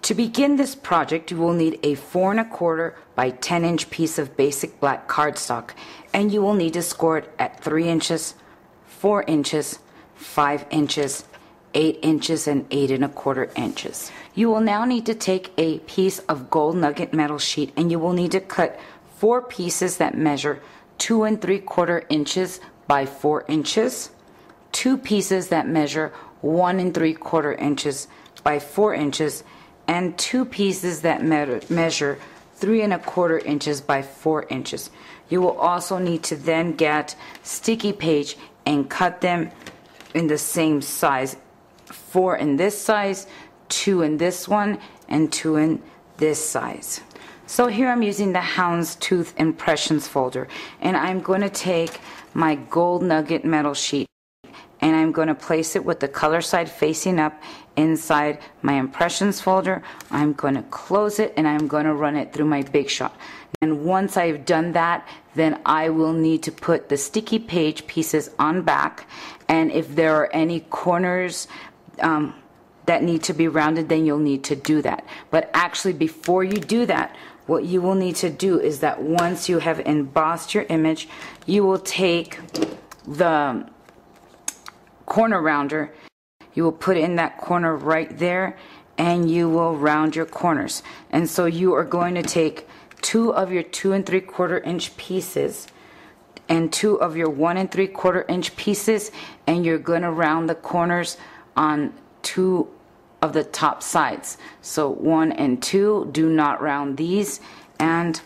To begin this project, you will need a 4 1/4 by 10-inch piece of basic black cardstock, and you will need to score it at 3 inches, 4 inches, 5 inches, 8 inches, and 8 1/4 inches. You will now need to take a piece of Gold Nugget Metal Sheet, and you will need to cut 4 pieces that measure 2 3/4 inches by 4 inches, 2 pieces that measure 1 3/4 inches by 4 inches, and 2 pieces that measure 3 1/4 inches by 4 inches. You will also need to then get sticky page and cut them in the same size, 4 in this size, 2 in this one, and 2 in this size. So here I'm using the Houndstooth impressions folder, and I'm going to take my Gold Nugget Metal Sheet and I'm going to place it with the color side facing up inside my impressions folder. I'm going to close it and I'm going to run it through my Big Shot. And once I've done that, then I will need to put the sticky page pieces on back, and if there are any corners that need to be rounded, then you'll need to do that. But actually, before you do that, what you will need to do is that once you have embossed your image, you will take the corner rounder, you will put it in that corner right there, and you will round your corners. And so you are going to take 2 of your 2 3/4 inch pieces and 2 of your 1 3/4 inch pieces, and you're going to round the corners on 2 of the top sides. So 1 and 2, do not round these, and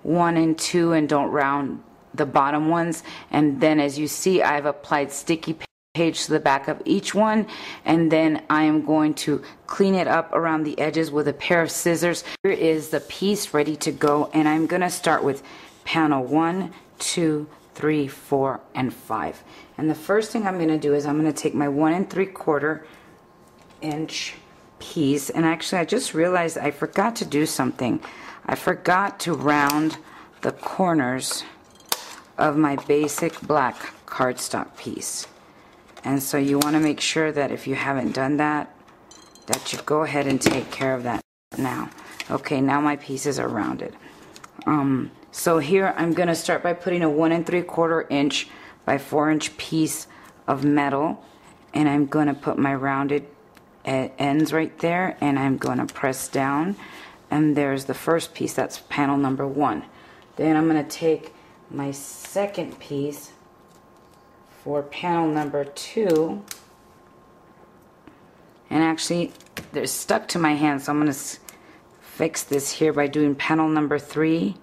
1 and 2, and don't round the bottom ones. And then as you see, I've applied sticky page to the back of each one, and then I am going to clean it up around the edges with a pair of scissors. Here is the piece ready to go, and I'm going to start with panel 1, 2, 3, 4, and 5. And the first thing I'm going to do is I'm going to take my 1 3/4 inch piece, and actually I just realized I forgot to do something. I forgot to round the corners of my basic black cardstock piece. And so you want to make sure that if you haven't done that, that you go ahead and take care of that now. Okay, now my pieces are rounded. So here I'm going to start by putting a 1 3/4 inch by 4 inch piece of metal, and I'm going to put my rounded ends right there, and I'm going to press down, and there's the first piece. That's panel number 1. Then I'm going to take my second piece for panel number 2, and actually they're stuck to my hand, so I'm going to fix this here by doing panel number 3,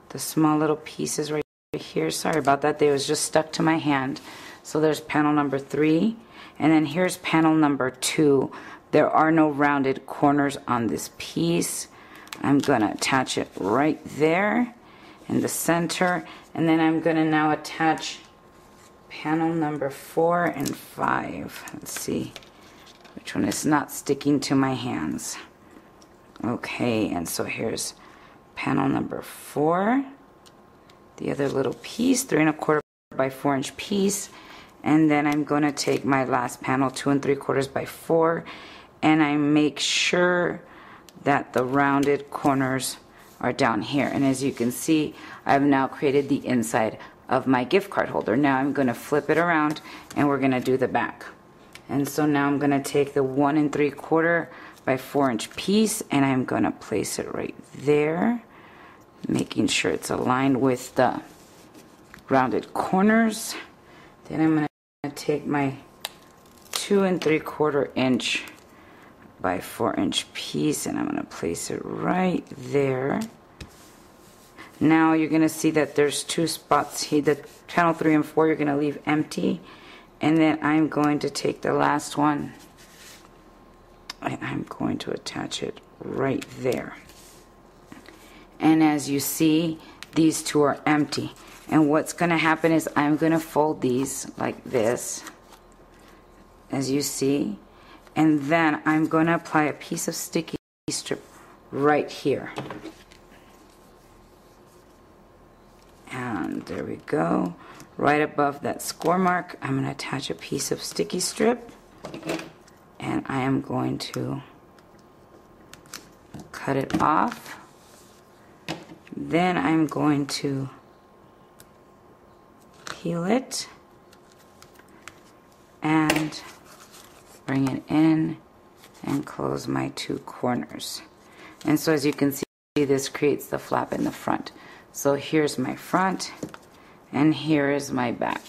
the small little pieces right here. Sorry about that, they was just stuck to my hand. So there's panel number 3, and then here's panel number 2. There are no rounded corners on this piece. I'm going to attach it right there in the center, and then I'm going to now attach panel number 4 and 5. Let's see which one is not sticking to my hands. Okay, and so here's panel number 4, the other little piece, 3 1/4 by 4 inch piece, and then I'm going to take my last panel, 2 3/4 by 4, and I make sure that the rounded corners are down here. And as you can see, I've now created the inside of my gift card holder. Now I'm going to flip it around, and we're going to do the back. And so now I'm going to take the 1 3/4 by 4 inch piece, and I'm going to place it right there, making sure it's aligned with the rounded corners. Then I'm going to take my 2 3/4 inch by 4 inch piece, and I'm going to place it right there. Now you're going to see that there's 2 spots here. The panel 3 and 4 you're going to leave empty, and then I'm going to take the last one and I'm going to attach it right there. And as you see, these 2 are empty, and what's going to happen is I'm going to fold these like this, as you see, and then I'm going to apply a piece of sticky strip right here. And there we go. Right above that score mark, I'm going to attach a piece of sticky strip, and I am going to cut it off. Then I'm going to peel it and bring it in and close my two corners. And so as you can see, this creates the flap in the front. So here's my front and here is my back.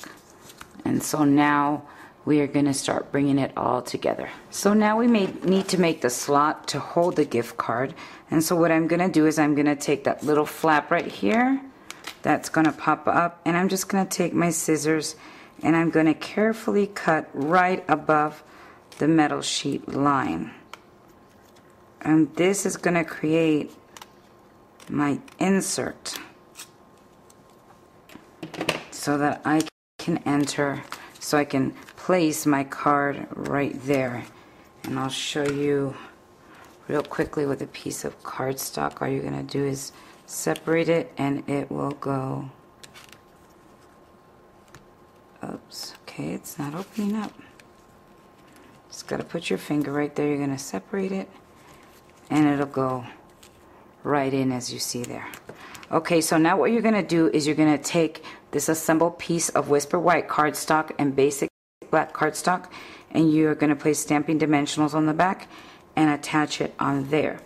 And so now we are going to start bringing it all together. So now we need to make the slot to hold the gift card. And so what I'm going to do is I'm going to take that little flap right here that's going to pop up, and I'm just going to take my scissors and I'm going to carefully cut right above the metal sheet line. And this is going to create my insert so that I can enter, so I can place my card right there. And I'll show you real quickly with a piece of cardstock. All you're going to do is separate it and it will go. Oops, okay, it's not opening up. Just got to put your finger right there. You're going to separate it and it'll go right in as you see there. Okay, so now what you're going to do is you're going to take this assembled piece of Whisper White cardstock and Basic Black Cardstock, and you're going to place stamping dimensionals on the back and attach it on there.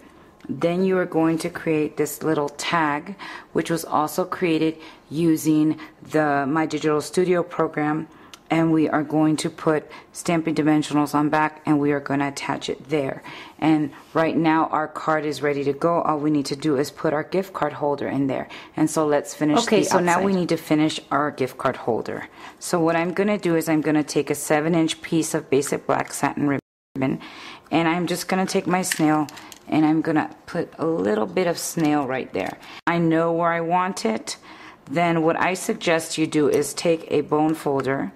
Then you are going to create this little tag, which was also created using the My Digital Studio program, and we are going to put stamping dimensionals on back and we are going to attach it there. And right now our card is ready to go. All we need to do is put our gift card holder in there. And so let's finish. Okay, so now we need to finish our gift card holder. So what I'm going to do is I'm going to take a 7-inch piece of Basic Black satin ribbon, and I'm just going to take my snail and I'm going to put a little bit of snail right there. I know where I want it. Then what I suggest you do is take a bone folder,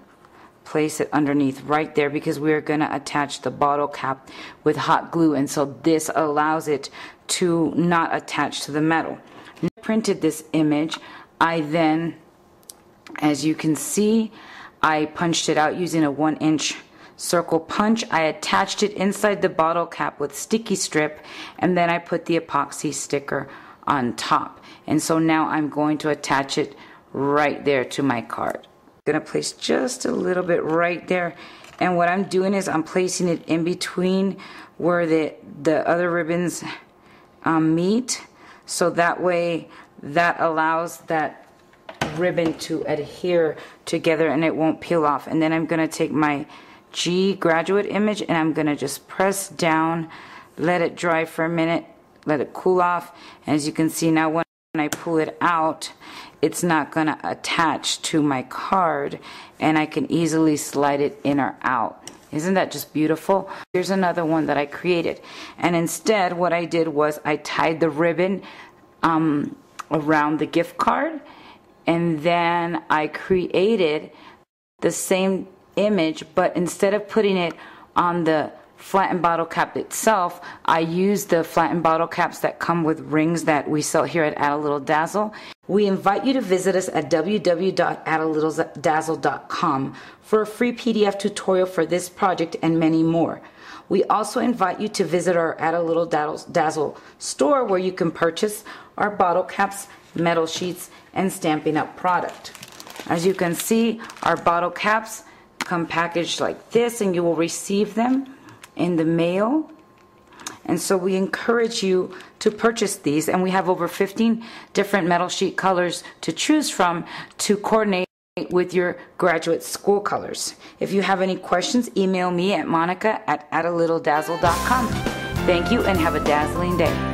place it underneath right there, because we are going to attach the bottle cap with hot glue, and so this allows it to not attach to the metal. I printed this image. I then, as you can see, I punched it out using a 1-inch circle punch. I attached it inside the bottle cap with sticky strip, and then I put the epoxy sticker on top. And so now I'm going to attach it right there to my card. I'm going to place just a little bit right there, and what I'm doing is I'm placing it in between where the other ribbons meet, so that way that allows that ribbon to adhere together and it won't peel off. And then I'm going to take my G graduate image and I'm going to just press down, let it dry for a minute, let it cool off. And as you can see now, when I pull it out, it's not going to attach to my card and I can easily slide it in or out. Isn't that just beautiful? Here's another one that I created, and instead what I did was I tied the ribbon around the gift card, and then I created the same image, but instead of putting it on the flattened bottle cap itself, I used the flattened bottle caps that come with rings that we sell here at Add a Little Dazzle. We invite you to visit us at www.addalittledazzle.com for a free PDF tutorial for this project and many more. We also invite you to visit our Add a Little Dazzle store, where you can purchase our bottle caps, metal sheets, and Stampin' Up! Product. As you can see, our bottle caps come packaged like this, and you will receive them in the mail. And so we encourage you to purchase these, and we have over 15 different metal sheet colors to choose from to coordinate with your graduate school colors. If you have any questions, email me at monica@addalittledazzle.com. Thank you and have a dazzling day.